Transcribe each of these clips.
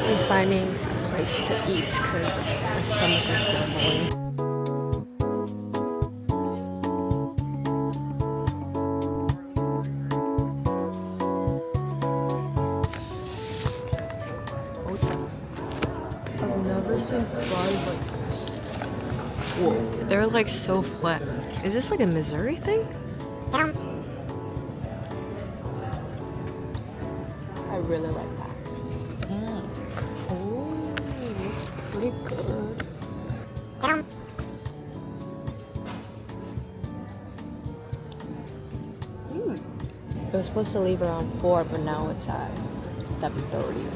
I'm finding a place to eat because my stomach is grumbling. I've never seen fries like this. Whoa. They're like so flat. Is this like a Missouri thing? I really like that. Oh, looks pretty good. It was supposed to leave around 4, but now it's at 7:30.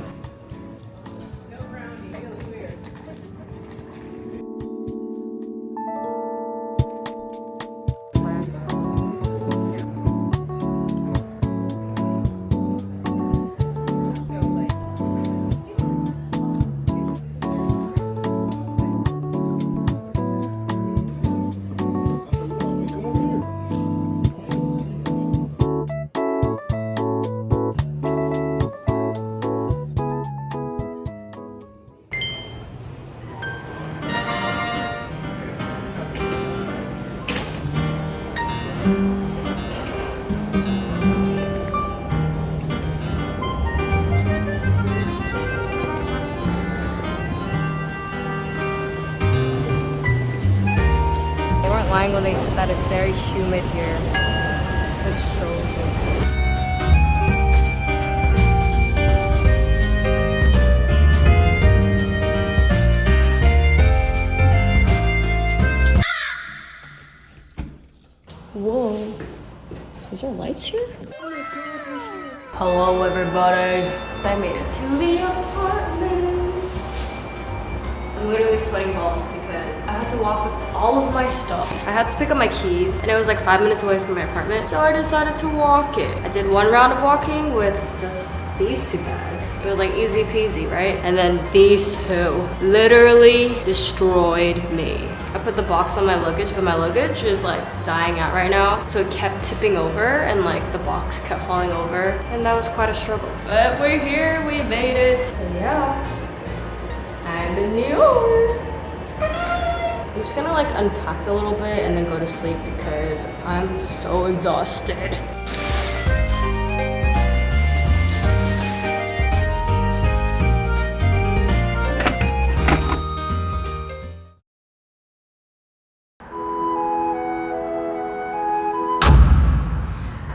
Lying when they said that it's very humid here. It's so humid. Whoa. Is there lights here? Hello everybody. I made it to the apartment. I'm literally sweating balls because I had to walk with all of my stuff. I had to pick up my keys and it was like 5 minutes away from my apartment. So I decided to walk it. I did one round of walking with just these 2 bags. It was like easy peasy, right? And then these 2 literally destroyed me. I put the box on my luggage, but my luggage is like dying out right now. So it kept tipping over and like the box kept falling over. And that was quite a struggle. But we're here, we made it. So yeah. I'm in New York. I'm just gonna like unpack a little bit and then go to sleep because I'm so exhausted.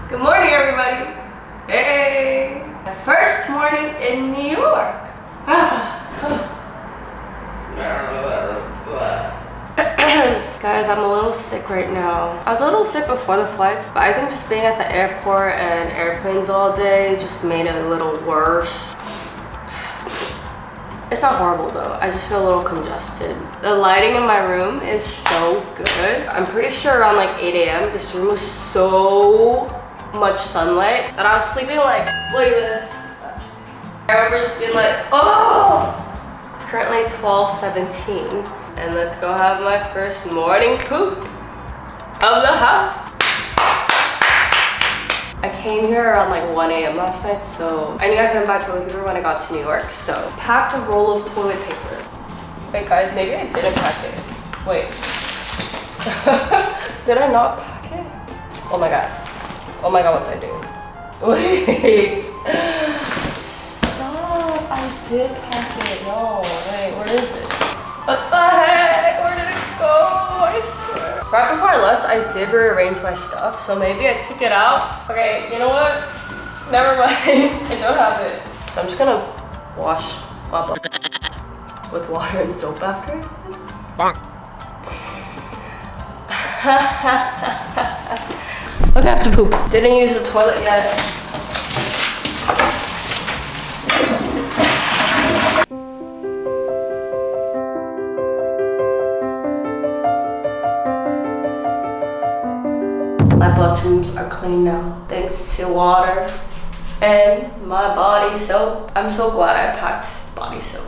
Good morning, everybody. Hey. The first morning in New York. Guys, I'm a little sick right now. I was a little sick before the flights, but I think just being at the airport and airplanes all day just made it a little worse. It's not horrible though. I just feel a little congested. The lighting in my room is so good. I'm pretty sure around like 8 a.m. this room was so much sunlight that I was sleeping like this. I remember just being like, oh! It's currently 12:17. And let's go have my first morning poop of the house. I came here around like 1 a.m. last night, so I knew I couldn't buy toilet paper when I got to New York, so packed a roll of toilet paper. Wait guys, maybe I didn't pack it. Wait. Did I not pack it? Oh my god. Oh my god, what did I do? Wait. Stop, I did pack it. No, wait, where is it? What the heck? Where did it go? I swear. Right before I left, I did rearrange my stuff, so maybe I took it out. Okay, you know what? Never mind. I don't have it. So I'm just gonna wash my butt with water and soap after this. Okay, I have to poop. Didn't use the toilet yet. My buttons are clean now, thanks to water and my body soap. I'm so glad I packed body soap.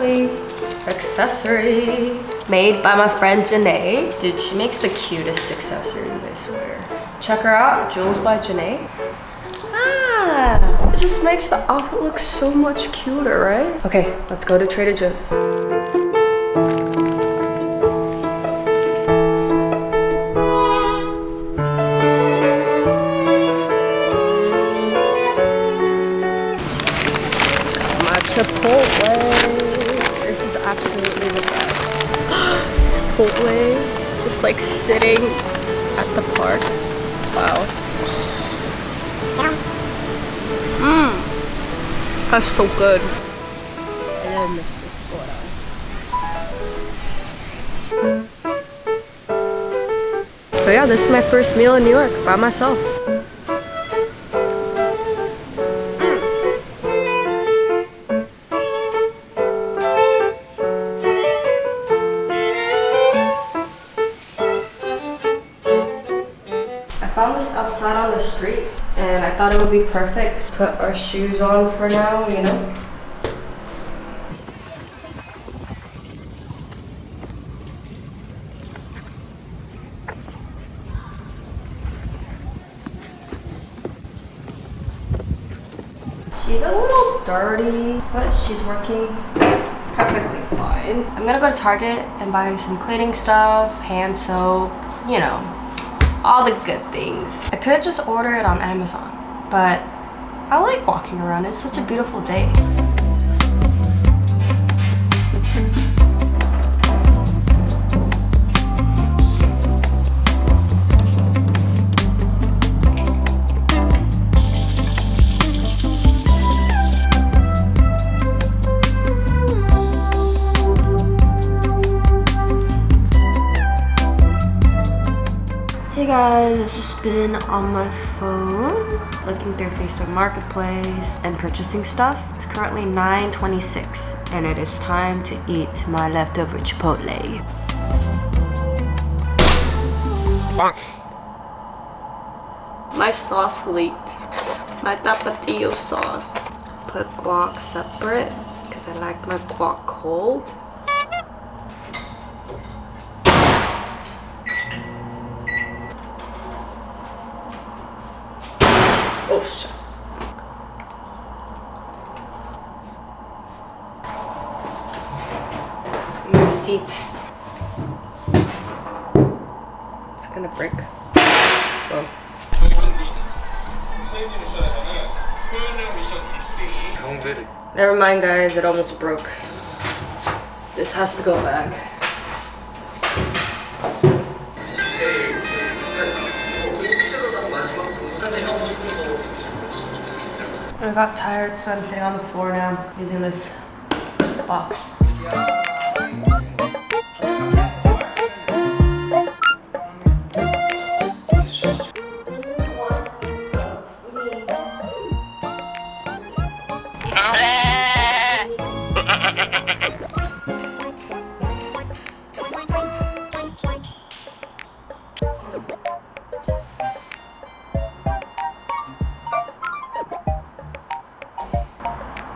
lastly, accessory made by my friend Janae. Dude, she makes the cutest accessories, I swear. Check her out, Jewels by Janae. Ah, it just makes the outfit look so much cuter, right? Okay, let's go to Trader Joe's. Chipotle. This is absolutely the best. Chipotle, just like sitting at the park. Wow. Mmm. That's so good. Hello, Mr. Squirrel. So yeah, this is my first meal in New York by myself. I found this outside on the street and I thought it would be perfect to put our shoes on for now, you know? She's a little dirty, but she's working perfectly fine. I'm gonna go to Target and buy some cleaning stuff, hand soap, you know, all the good things. I could just order it on Amazon, but I like walking around. It's such a beautiful day. Hey guys, I've just been on my phone looking through Facebook Marketplace and purchasing stuff. It's currently 9:26 and it is time to eat my leftover Chipotle. Bonk. My sauce leaked. My tapatio sauce. Put guac separate because I like my guac cold. Oh shit. My seat. It's gonna break. Whoa. Never mind guys, it almost broke. This has to go back. I got tired, so I'm sitting on the floor now using this box.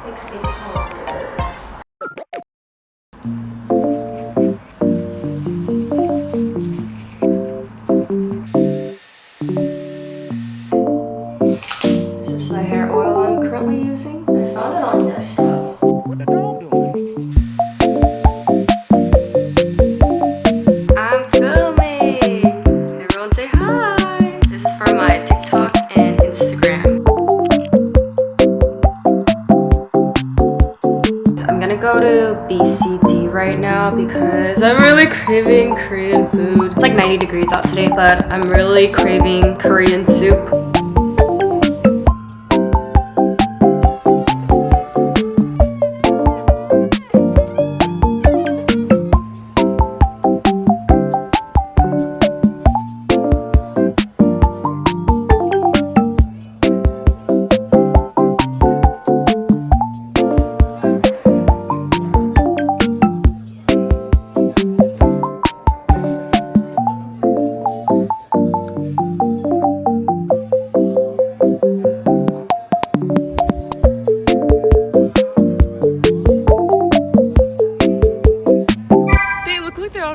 Makes me tired. This is my hair oil I'm currently using. I found it on Desktop. What the dog doing? I'm filming! Everyone say hi! This is for my TikTok and Instagram. I'm gonna go to BCD right now because I'm really craving Korean food. It's like 90 degrees out today, but I'm really craving Korean soup.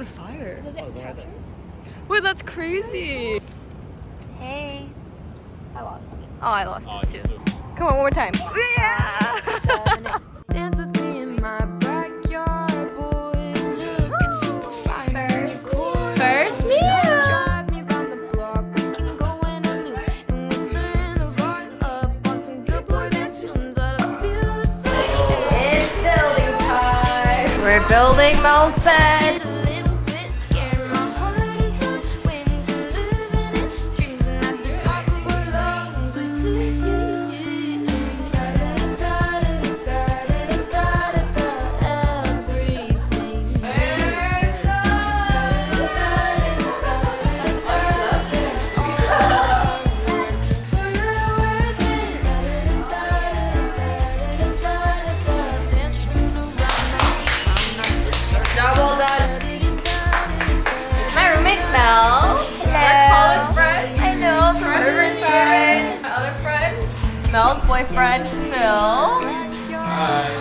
on fire. Does it captures? Wait, that's crazy. Hey. I lost it. Oh, I lost it too. Come on, one more time. Yeah! Dance with me in my backyard, boy. Look, it's super fine. First, Mia. Drive me round the block. We can go in a loop, and we'll turn the vibe up on some good boy band tunes. I feel the fresh air. It's building time. We're building Mel's bed. A little bit scared. My heart is on wings and living in dreams, and at the top of our lungs we sing. Well done. It's my roommate Mel. Our college friend. I know, from Riverside. My other friend, Mel's boyfriend, Phil. Hi.